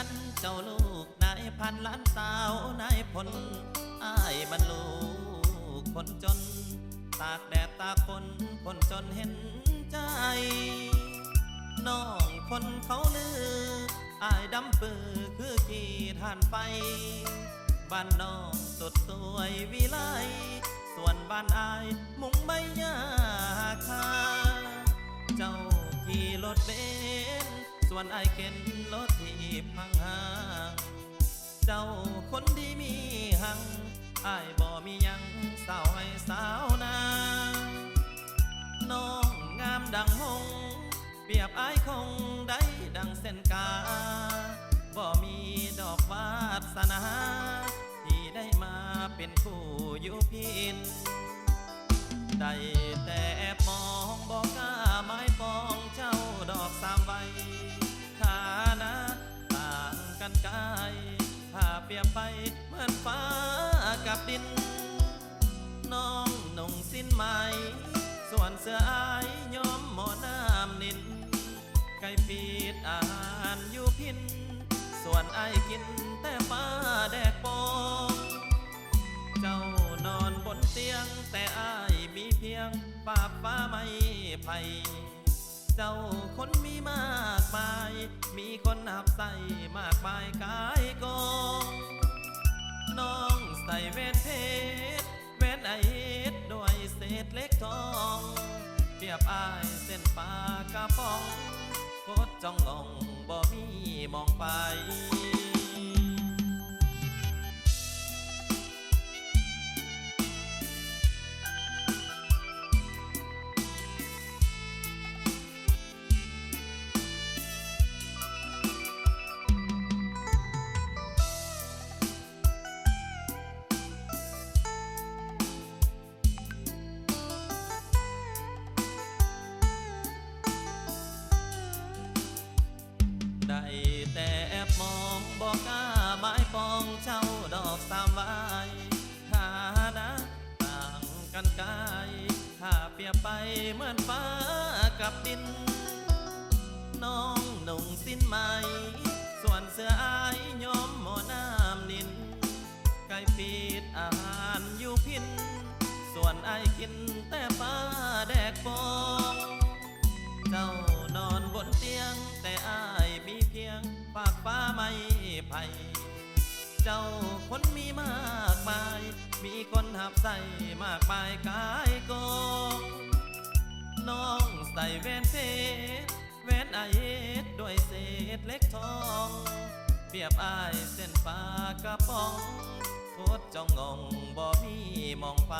กันเจ้าลูกนายพันล้านสาวนายพลอ้ายบรรลูกคนจนตากแดดตากฝนคนจนเห็นใจน้องคนเขาลืออ้ายดำปือคือขี่ท่านไปบ้านน้องสดสวยวิไลส่วนบ้านอายมุงใบหญ้าคาเจ้าขี่รถเบนซ์ส่วนอายเข็นรถที่พังหางเจ้าคนดีมีหังอายบ่มียังสาวให้สาวนาน้องงามดังหงเปรียบอายคงได้ดังเส้นกาบ่มีดอกวาสนาที่ได้มาเป็นคู่อยู่พินได้แต่แอบมองบอกกล้าไม้ปองเจ้าดอกสามใบฐานะต่างกันกายถ้าเปรียบไปเหมือนฟ้ากับดินน้องนุ่งสิ้นไหมส่วนเสื้ออายย้อมหมอน้ำนินไก่ปีดอาหารอยู่พินส่วนไอ้กินแต่ฟ้าแดกปองเจ้านอนบนเตียงแต่อ้ายมีเพียงปากฟ้าไม่ไผ่เจ้าคนมีมากมายมีคนนับใส่มากมายกายกองน้องใส่แว่นเพชรแว่นไอเฮ็ดด้วยเศษเล็กทองเปรียบอ้ายเส้นปากกระป๋องโคตรจ้องงองบ่มีมองไปได้แต่แอบมองบอกกล้าไม้ปองเจ้าดอกสามใบฐานะต่างกันกายถ้าเปรียบไปเหมือนฟ้ากับดินน้องนุ่งสิ้นไหมส่วนเสื้ออายย้อมหมอน้ำนินไก่ปีดอาหารอยู่พินส่วนไอกินแต่ฟ้าแดกฟองเจ้านอนบนเตียงแต่อายมีเพียงปากฟ้าไม่ไผ่เจ้าคนมีมากมายมีคนหับใส่มากมายกายกองน้องใส่แว่นเพชรแว่นไอเฮ็ดด้วยเศษเล็กทองเปรียบอายเส้นปากกระป๋องโคตรจ้องงงบ่มีมองไป